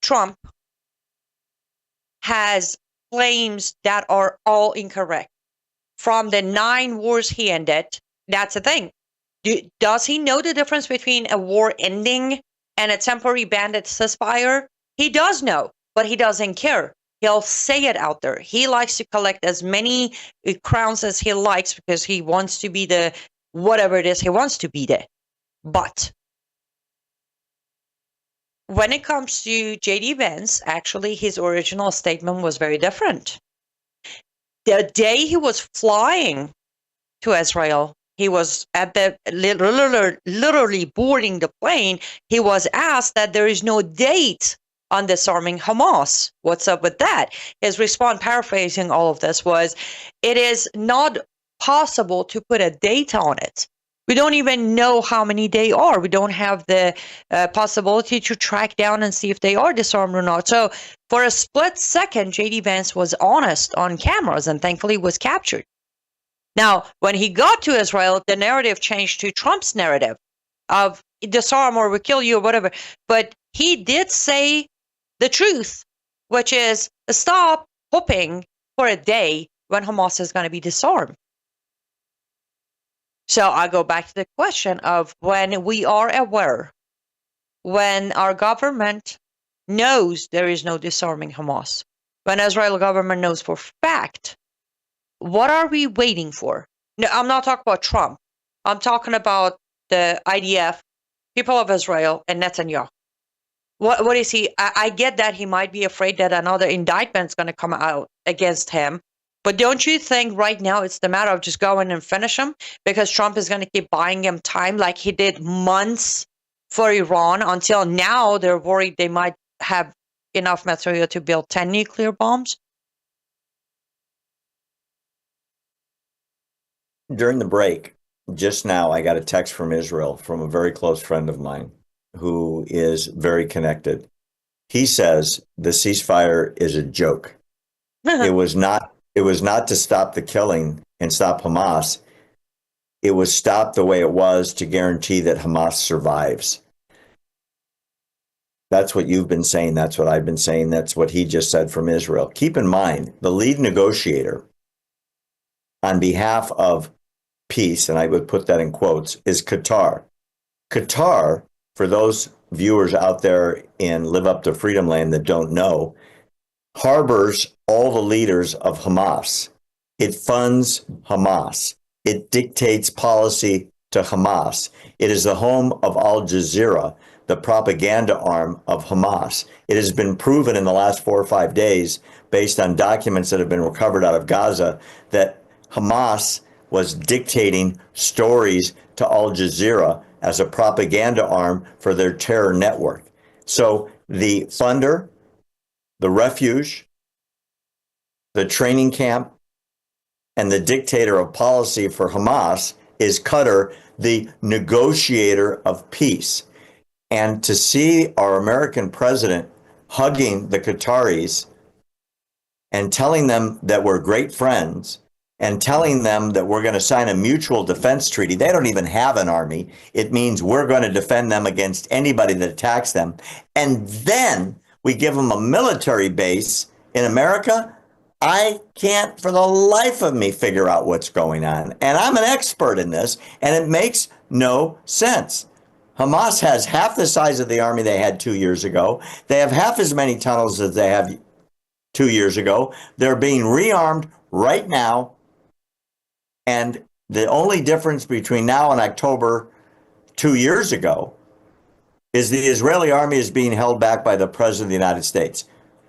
Trump has claims that are all incorrect. From the 9 wars he ended, that's the thing. Does he know the difference between a war ending and a temporary bandit ceasefire? He does know, but he doesn't care. He'll say it out there. He likes to collect as many crowns as he likes because he wants to be the whatever it is he wants to be the. But when it comes to J.D. Vance, actually, his original statement was very different. The day he was flying to Israel, he was at the literally boarding the plane. He was asked that there is no date on disarming Hamas. What's up with that? His response, paraphrasing all of this, was, it is not possible to put a date on it. We don't even know how many they are. We don't have the possibility to track down and see if they are disarmed or not. So for a split second, J.D. Vance was honest on cameras and thankfully was captured. Now, when he got to Israel, the narrative changed to Trump's narrative of disarm or we kill you or whatever. But he did say the truth, which is stop hoping for a day when Hamas is going to be disarmed. So I go back to the question of when we are aware, when our government knows there is no disarming Hamas, when Israel government knows for fact, what are we waiting for? No, I'm not talking about Trump. I'm talking about the IDF, people of Israel, and Netanyahu. What is he? I get that he might be afraid that another indictment is going to come out against him. But don't you think right now it's the matter of just going and finish him? Because Trump is going to keep buying him time like he did months for Iran until now they're worried they might have enough material to build 10 nuclear bombs? During the break, just now, I got a text from Israel from a very close friend of mine who is very connected. He says the ceasefire is a joke. It was not to stop the killing and stop Hamas. It was stopped the way it was to guarantee that Hamas survives. That's what you've been saying. That's what I've been saying. That's what he just said from Israel. Keep in mind, the lead negotiator on behalf of peace, and I would put that in quotes, is Qatar. Qatar, for those viewers out there in Live Up to Freedom Land that don't know, harbors all the leaders of Hamas. It funds Hamas. It dictates policy to Hamas. It is the home of Al Jazeera, the propaganda arm of Hamas. It has been proven in the last 4 or 5 days, based on documents that have been recovered out of Gaza, that Hamas was dictating stories to Al Jazeera as a propaganda arm for their terror network. So the funder, the refuge, the training camp, and the dictator of policy for Hamas is Qatar, the negotiator of peace. And to see our American president hugging the Qataris and telling them that we're great friends and telling them that we're going to sign a mutual defense treaty. They don't even have an army. It means we're going to defend them against anybody that attacks them. And then we give them a military base in America. I can't for the life of me figure out what's going on. And I'm an expert in this, and it makes no sense. Hamas has half the size of the army they had 2 years ago. They have half as many tunnels as they have 2 years ago. They're being rearmed right now. And the only difference between now and October 2 years ago is the Israeli army is being held back by the President of the United States.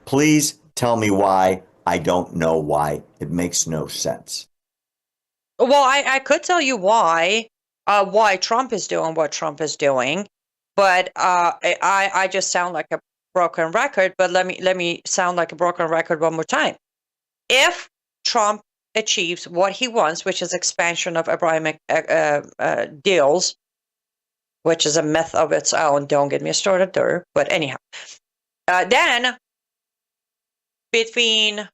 Please tell me why. I don't know why. It makes no sense. Well, I could tell you why Trump is doing what Trump is doing, but I just sound like a broken record. But let me sound like a broken record one more time. If Trump achieves what he wants, which is expansion of Abrahamic deals, which is a myth of its own. Don't get me started there. But anyhow, then between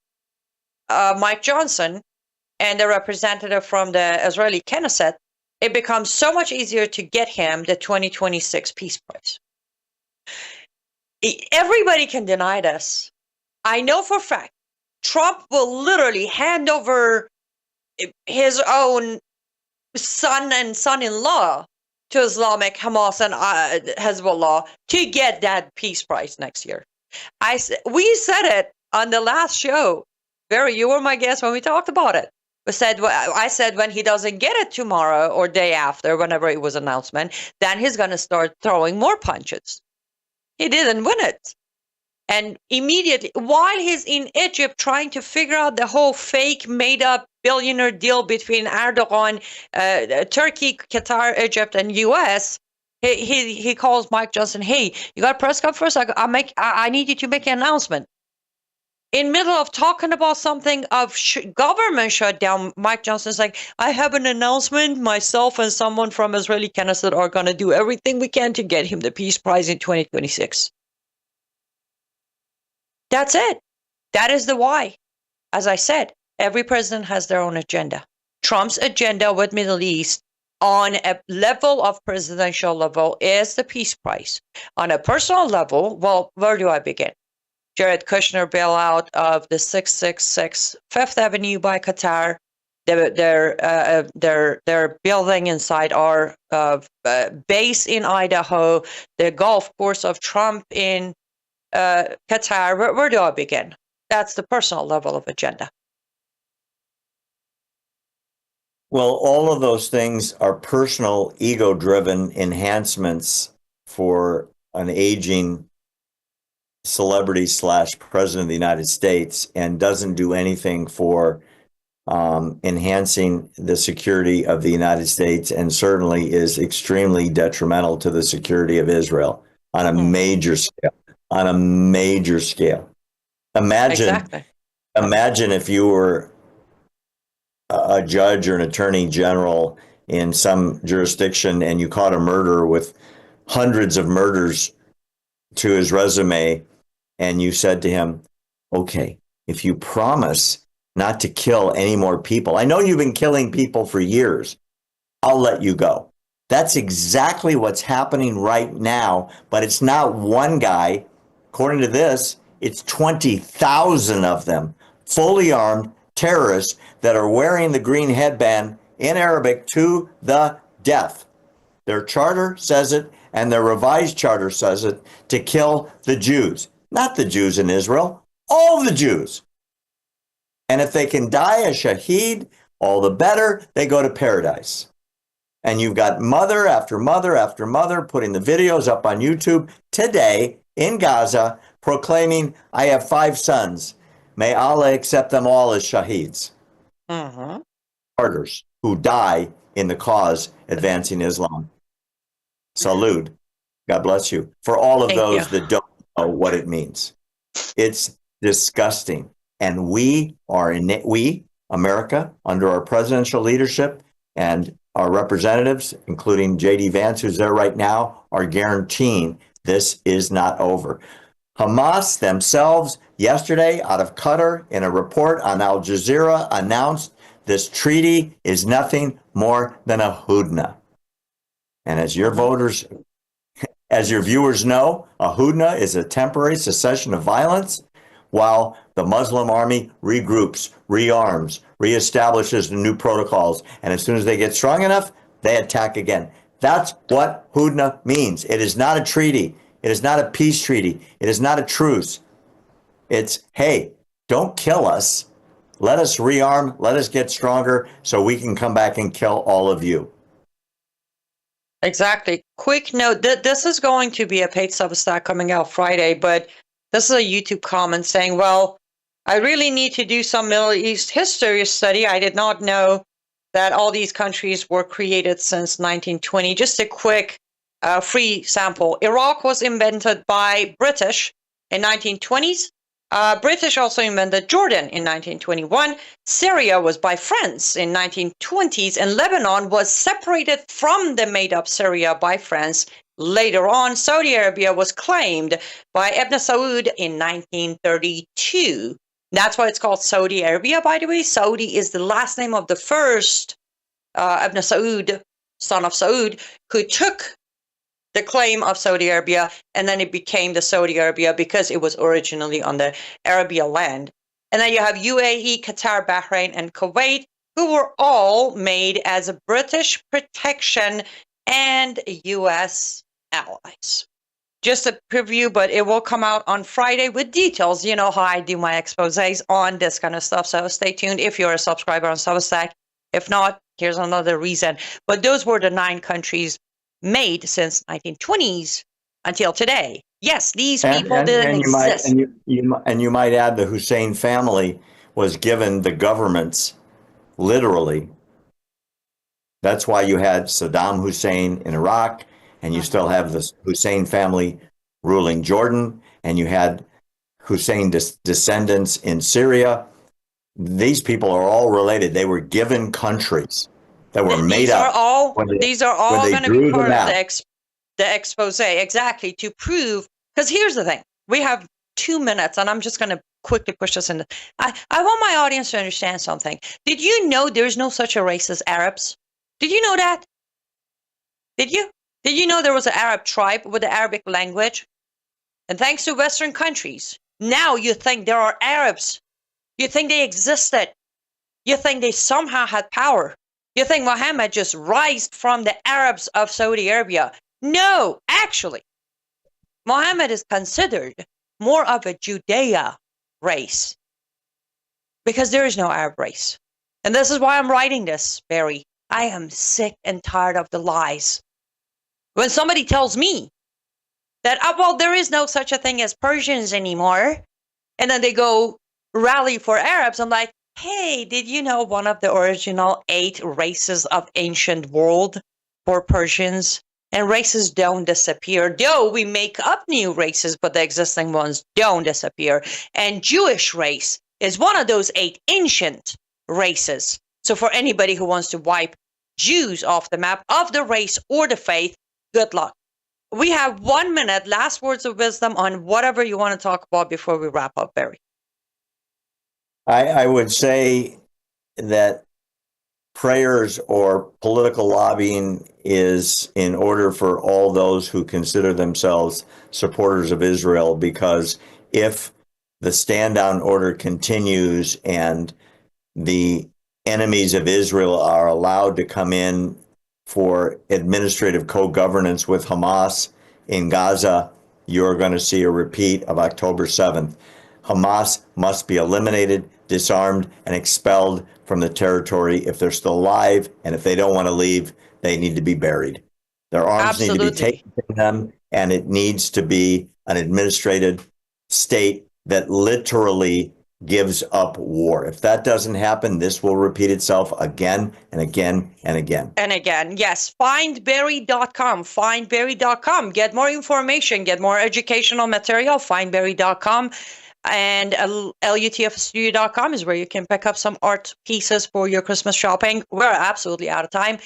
Mike Johnson and the representative from the Israeli Knesset, it becomes so much easier to get him the 2026 peace prize. Everybody can deny this. I know for a fact Trump will literally hand over his own son and son-in-law to Islamic, Hamas, and Hezbollah to get that peace prize next year. We said it on the last show. Barry, you were my guest when we talked about it. I said when he doesn't get it tomorrow or day after, whenever it was announcement, then he's going to start throwing more punches. He didn't win it. And immediately, while he's in Egypt trying to figure out the whole fake made-up billionaire deal between Erdogan, Turkey, Qatar, Egypt, and U.S., he calls Mike Johnson, hey, you got a press conference? I need you to make an announcement. In middle of talking about something of government shutdown, Mike Johnson's like, I have an announcement. Myself and someone from Israeli Knesset are going to do everything we can to get him the peace prize in 2026. That's it. That is the why. As I said, every president has their own agenda. Trump's agenda with Middle East on a level of presidential level is the peace prize. On a personal level, well, where do I begin? Jared Kushner bailout of the 666 Fifth Avenue by Qatar. They're building inside our base in Idaho. The golf course of Trump in Qatar. Where do I begin? That's the personal level of agenda. Well, all of those things are personal, ego-driven enhancements for an aging celebrity / president of the United States, and doesn't do anything for enhancing the security of the United States, and certainly is extremely detrimental to the security of Israel on a major scale. On a major scale. Imagine if you were a judge or an attorney general in some jurisdiction and you caught a murderer with hundreds of murders to his resume, and you said to him, okay, if you promise not to kill any more people, I know you've been killing people for years, I'll let you go. That's exactly what's happening right now, but it's not one guy. According to this, it's 20,000 of them, fully armed terrorists that are wearing the green headband in Arabic to the death. Their charter says it, and their revised charter says it, to kill the Jews. Not the Jews in Israel, all the Jews. And if they can die a shaheed, all the better, they go to paradise. And you've got mother after mother after mother putting the videos up on YouTube today in Gaza proclaiming, I have 5 sons. May Allah accept them all as shaheeds. Martyrs who die in the cause advancing Islam. Salute. God bless you. For all of those that don't know what it means. It's disgusting. And we, America, under our presidential leadership and our representatives, including J.D. Vance, who's there right now, are guaranteeing this is not over. Hamas themselves yesterday out of Qatar in a report on Al Jazeera announced This treaty is nothing more than a hudna. And as your voters, as your viewers know, a hudna is a temporary cessation of violence while the Muslim army regroups, rearms, reestablishes the new protocols. And as soon as they get strong enough, they attack again. That's what hudna means. It is not a treaty. It is not a peace treaty. It is not a truce. It's, hey, don't kill us. Let us rearm. Let us get stronger so we can come back and kill all of you. Exactly. Quick note, this is going to be a paid Substack coming out Friday, but this is a YouTube comment saying, well, I really need to do some Middle East history study. I did not know that all these countries were created since 1920. Just a quick free sample. Iraq was invented by British in 1920s. British also invented Jordan in 1921. Syria was by France in 1920s, and Lebanon was separated from the made-up Syria by France. Later on, Saudi Arabia was claimed by Ibn Saud in 1932. That's why it's called Saudi Arabia, by the way. Saudi is the last name of the first Ibn Saud, son of Saud, who took the claim of Saudi Arabia, and then it became the Saudi Arabia because it was originally on the Arabia land. And then you have UAE, Qatar, Bahrain, and Kuwait, who were all made as a British protection and U.S. allies. Just a preview, but it will come out on Friday with details. You know how I do my exposés on this kind of stuff, so stay tuned if you're a subscriber on Substack. If not, here's another reason. But those were the 9 countries made since 1920s until today. Yes, these people didn't exist. And you might add the Hussein family was given the governments, literally. That's why you had Saddam Hussein in Iraq, and you still have the Hussein family ruling Jordan, and you had Hussein descendants in Syria. These people are all related. They were given countries that were made up. These are all going to be part of the expose, exactly, to prove, because here's the thing. We have 2 minutes, and I'm just going to quickly push this in. I want my audience to understand something. Did you know there's no such a race as Arabs? Did you know that? Did you? Did you know there was an Arab tribe with the Arabic language? And thanks to Western countries, now you think there are Arabs. You think they existed. You think they somehow had power. You think Muhammad just rised from the Arabs of Saudi Arabia. No, actually, Muhammad is considered more of a Judea race because there is no Arab race. And this is why I'm writing this, Barry. I am sick and tired of the lies. When somebody tells me that, well, there is no such a thing as Persians anymore, and then they go rally for Arabs, I'm like, hey, did you know one of the original 8 races of ancient world were Persians? And races don't disappear, though we make up new races, but the existing ones don't disappear. And Jewish race is one of those 8 ancient races. So for anybody who wants to wipe Jews off the map of the race or the faith, good luck. We have 1 minute, last words of wisdom on whatever you want to talk about before we wrap up, Barry. I would say that prayers or political lobbying is in order for all those who consider themselves supporters of Israel, because if the stand-down order continues and the enemies of Israel are allowed to come in for administrative co-governance with Hamas in Gaza, you're going to see a repeat of October 7th. Hamas must be eliminated, disarmed, and expelled from the territory if they're still alive, and if they don't want to leave, they need to be buried. Their arms need to be taken from them, and it needs to be an administrative state that literally gives up war. If that doesn't happen, this will repeat itself again and again and again. And again, yes, findberry.com, findberry.com. Get more information, get more educational material, findberry.com. And lutfstudio.com is where you can pick up some art pieces for your Christmas shopping. We're absolutely out of time.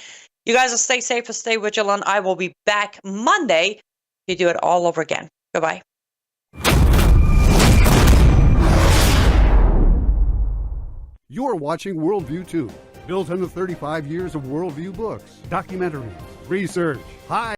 You guys stay safe and stay vigilant. I will be back Monday to do it all over again. Goodbye. You're watching Worldview 2, built on the 35 years of Worldview books, documentaries, research, high